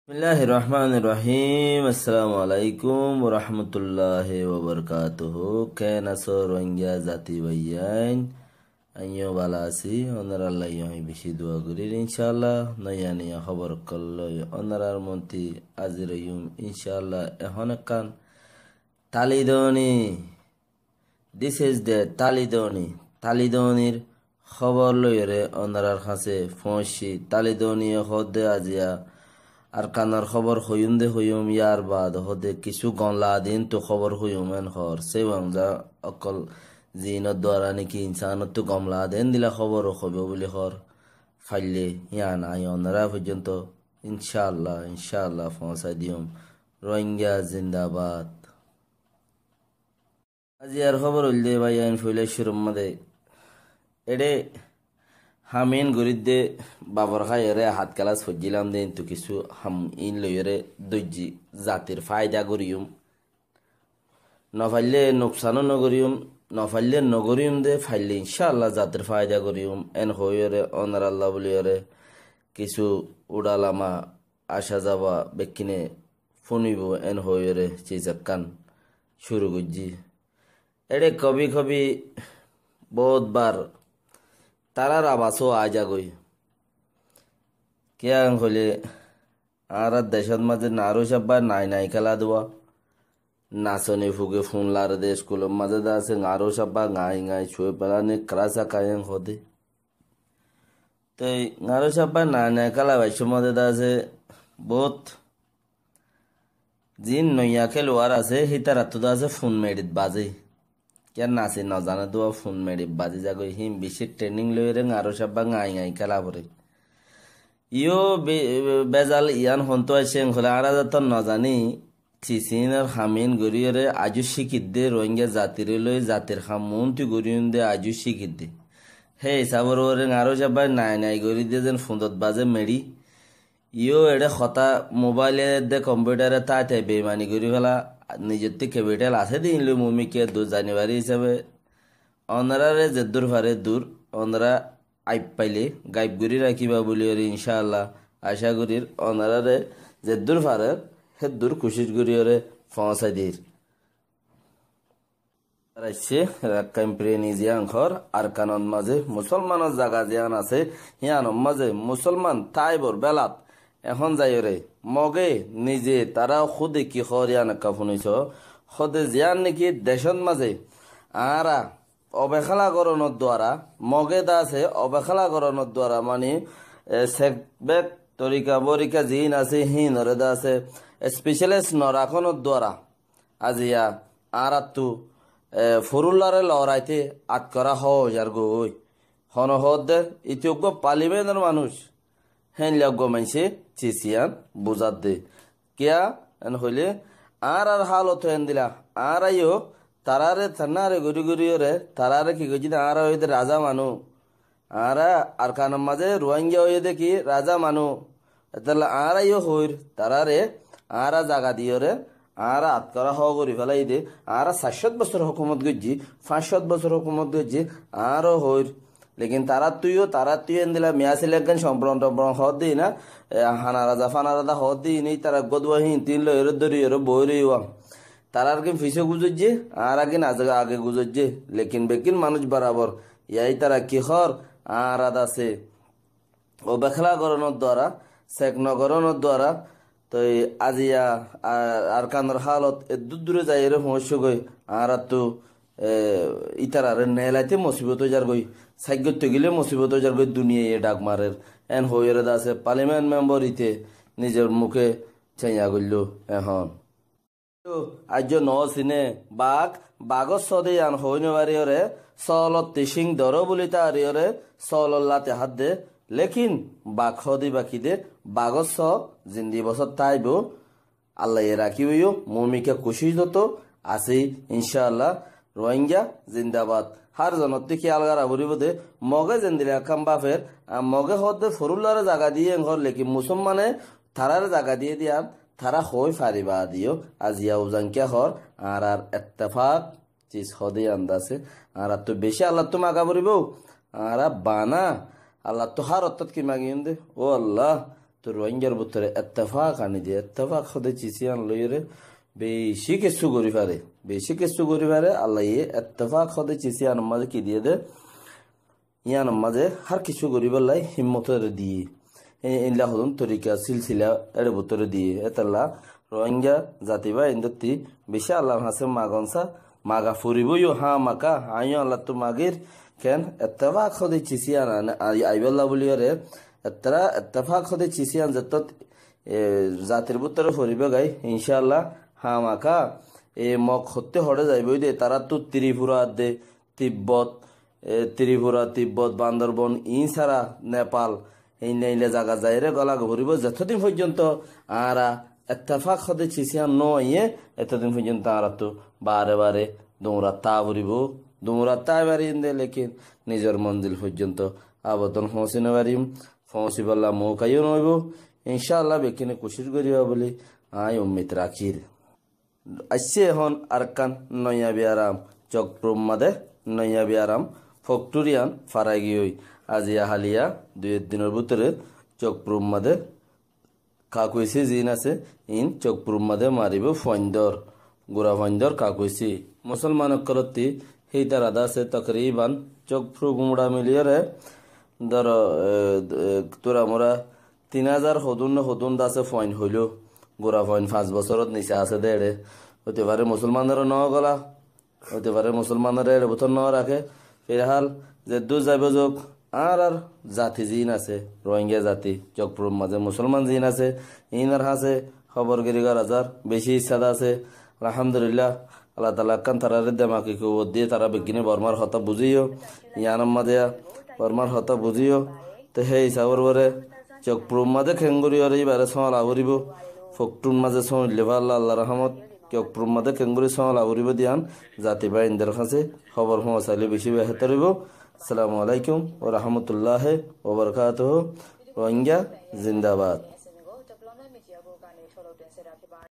बिस्मिल्लाहिर रहमानिर रहीम अस्सलामु अलैकुम व रहमतुल्लाहि व बरकातुहु कैन रोहिंग्या জাতি ভাইয়ান আইয়ো ভালো আছি ওনার আল্লাহ ইহি বেশি দোয়া করি ইনশাআল্লাহ নয়া নয়া খবর কল্লই ওনার মন্তি আজির ইউম ইনশাআল্লাহ এখন কান তালিদনি দিস ইজ দ্য তালিদনির খবর লইরে ওনার কাছে ফোনছি তালিদনি হদে আজিয়া আর কানার খবর হইম দে হইম ইয়ার বাদ হদে কিছু গনলা দিন তো খবর হইম এন হর সে যা অকল জিনত দ্বারা নাকি ইনসানত তো গমলা দেন দিলা খবর হবে বলে হর ফাইলে ইয়া নাই অনরা পর্যন্ত ইনশাআল্লাহ পৌঁছাই দিম রোহিঙ্গা জিন্দাবাদ আজি আর খবর হইলে ভাই আইন ফইলে শুরুর মধ্যে এডে হামিন গরিদে বাবর খাইরে হাত কালাস ফজিলাম দেন তো কিছু হাম ইন লইরে দইজি জাতির ফায়দা করিম নফাইলে নোকসানও নগরিম নফাইলে নগরিম দে ফাইলে ইনশাআল্লাহ জাতির ফায়দা করিম এন হইরে অনার আল্লাহ বলিরে কিছু উড়ালামা আসা যাবা বেকিনে ফোনিব এন হইরে চিজাকান শুরু করছি এডে কবি বহুত বার তারার আবাসও আজা গই কে হলে আর দেশের মাঝে নারো সাব্বা নাই খেলা দেওয়া নাচনি ফুগে ফোন লার দে স্কুলের মাঝে দা আছে আরো সাব্বা গাই ছুঁয়ে পেলানি ক্রাসা কায়ং হদে তো আরো সাব্বা নাই খেলা বাইশের মাঝে দা আছে বহুত জিন নইয়া খেলোয়ার আছে হিতার দা আছে ফোন মেডিত বাজে কেন নাচে না জানে তো ফোন মেরে বাজে যাগো হিম বেশি ট্রেনিং লই রে আরো সব গাই খেলা পরে ইও বেজাল ইয়ান হন্ত আছে হলে আর তো না জানি চিচিনের হামিন গরিয়রে আজু শিখিত দে রোহিঙ্গা জাতির লই জাতির হামুন তুই গরিয়ন দে আজু শিখিত দে হে হিসাবর ওরে আরো সব নাই গরি দে যেন ফোনত বাজে মেরি ইও এডে কথা মোবাইলে দে কম্পিউটারে তাই বেমানি করি ফেলা নিজের থেকে ক্যাপিটাল আছে দিন মুমিকে 2 জানুয়ারি হিসাবে অনারারে যে দূর ফারে দূর অনারা আইপ পাইলে গাইব গুড়ি রাখিবা বলি ইনশাআল্লাহ আশা করির অনারারে যে দূর ফারে হে দূর খুশির গুড়িরে পৌঁছাই দির রাইছে ক্যাম্পেইনি জিয়ান খর আর কানন মাঝে মুসলমানের জায়গা জিয়ান আছে হিয়ান মাঝে মুসলমান তাইবর বেলাত এখন যাই রে মগে নিজে তারা খুদে কি খরিয়ান কাফুনিছ খুদে জিয়ান নাকি দেশন মাঝে আরা অবহেলা করণের দ্বারা মগে দা আছে অবহেলা করণের দ্বারা মানে সেকবেক তরিকা বরিকা জিন আছে হিনরে দা আছে স্পেশালিস্ট নরাখনের দ্বারা আজিয়া আরাতু ফুরুল্লারে লড়াইতে আট করা হাজার গই হন হদে ইতিয়োগ্য পার্লিমেন্টের মানুষ হেন লগ্য মাইছে চিচিয়ান বুঝাত দে কিয়া এন হইলে আর হালত হেন দিলা আর আইও তারারে থানারে গুড়ি তারারে কি গজি আর হইতে রাজা মানু আর কানের মাঝে রোহিঙ্গা হয়ে দেখি রাজা মানু তাহলে আর আইও হইর তারারে আর জাগা দিও রে আর আতকরা হওয়া করি ফেলাই দে আর 700 বছর হুকুমত গজি 500 বছর হুকুমত গজি আরও হইর লেকিন তারা তুই এন দিলা মিয়াসিল একজন সম্প্রণ হদ দিই না হানা রাজা ফানা রাজা হদ দিই নেই তারা গদুয়াহীন 3 লো এর ধরি এর বই তারা আর কি ফিসে গুজরছে আর আগে গুজরছে লেকিন বেকিন মানুষ বরাবর ইয়াই তারা কি হর আর আছে ও বেখলা গরণের দ্বারা শেখ নগরণের দ্বারা তো আজিয়া আর কানোর হালত দূরে যাই এর সমস্যা গই আর তো ইতারারে নেলাইতে মুসিবত যার গই সাইগত গেলে মুসিবত যার গই দুনিয়ায় ডাক মারের এন হইরে আছে পার্লামেন্ট মেম্বার ইতে নিজের মুখে চাইয়া গইল এখন আজ ন সিনে বাগর সদে আন হইনে বাড়িরে সলত তিসিং দর বলি তারিয়রে সল্লাতে হাত দে লেকিন বাঘ হদি বাকি দে বাগর স জিন্দি বছর তাইব আল্লাহ রাখিবইও মমিকে খুশি যত আছে ইনশাআল্লাহ রোহিঙ্গা জিন্দাবাদ হার জনতে খেয়াল করা বলিব দে মগে জেন্দিলে কাম বাফের মগে হদে ফরুল্লারে জায়গা দিয়ে ঘর লেকি মুসলমানে থারার জায়গা দিয়ে দিয়ান থারা হই ফারিবা দিও আজিয়া উজাঙ্কিয়া হর আর এত্তেফাক চিজ হদে আন্দাছে আর তো বেশি আল্লাহ তো মাগা বলিব আর বানা আল্লাহ তো হার অর্থাৎ কি মাগিন দে ও আল্লাহ তো রোহিঙ্গার ভিতরে এত্তেফাক আনি দিয়ে এত্তেফাক হতে চিসিয়ান লইরে বেশি কিছু করি পারে আল্লাহ এত্তেফাক হতে চিসিয়ান মাঝে কি দিয়ে দে ইয়ান মাঝে হার কিছু করিবার লাই হিম্মতের দিয়ে ইনলা হদন তরিকা সিলসিলা এর ভিতরে দিয়ে এতাল্লা রোহিঙ্গা জাতি বা ইন্দতি বেশি আল্লাহর হাসে মাগনসা মাগা ফুরিবইও হা মাকা আইও আল্লাহ তো মাগির কেন এত্তেফাক হতে চিসিয়ান আইবাল্লাহ বলিয়ারে এত্তরা এত্তেফাক হতে চিসিয়ান যত জাতির ভিতরে ফুরিব গাই ইনশাআল্লাহ হা মাকা মগ হতে হড়ে যাইবই দে তারা তো ত্রিপুরা তিব্বত বান্দরবন ছাড়া নেপাল এই নাইলে জায়গা যাইরে গলা ঘুরিব যতদিন পর্যন্ত আরা এত্তেফাক হতে চিসিয়ান নইয়ে এতদিন পর্যন্ত আরা তো বারে দৌড়াতা পারিম দে লেকিন নিজের মঞ্জিল পর্যন্ত আবতন পৌঁছে পারিম পৌঁছি পাল্লা মৌকাইও নইব ইনশাআল্লাহ বেকিনে কোশিশ করিবা বলে আই উম্মিদ রাখির আসছে এখন আরকান নয়া বিয়ারাম চকপ্রুম মাদে নয়া বিয়ারাম ফক্টুরিয়ান ফারাই গিয়ে আজিয়া হালিয়া 2 দিনের ভিতরে চকপ্রুম মাদে কাকুইসি জিন আছে ইন চকপ্রুম মাদে মারিব ফন্দর গুড়া ফন্দর কাকুইসি মুসলমান কলতি সেইটার আদা আছে তকরিবান চকপ্রু গুমড়া মিলিয়ে ধর তোরা মোরা 3000 হদুন আছে ফইন হইল গোড়া ফইন 5 বছরত নিচে আছে দেড়ে হতে পারে মুসলমানেরও ন গলা হতে পারে মুসলমানের এর বোতল ন রাখে ফিরহাল যে দু যাইব যোগ আর জাতি জিন আছে রোহিঙ্গা জাতি চকপুর মাঝে মুসলমান জিন আছে ইনার হাসে খবর গিরিগার হাজার বেশি ইচ্ছা আছে আলহামদুলিল্লাহ আল্লাহ তালা কান তারা দেমাকি দিয়ে তারা বিজ্ঞানী বর্মার হতা বুঝিও ইয়ানম মাদে বর্মার হতা বুঝিও তো সেই হিসাবর বরে চকপুর মাঝে খেঙ্গুরি এবারে সল আহরিব ফকটুন মাঝে সইলে ভাল্লা আল্লাহ রহমত চকপুর মাঝে খেঙ্গুরি সল আহরিব দিয়ান জাতি বা ইন্দের কাছে খবর পৌঁছাইলে বেশি বেহতর হইব আসসালামু আলাইকুম ও রহমতুল্লাহ ও বরকাতুহু রোহিঙ্গা জিন্দাবাদ।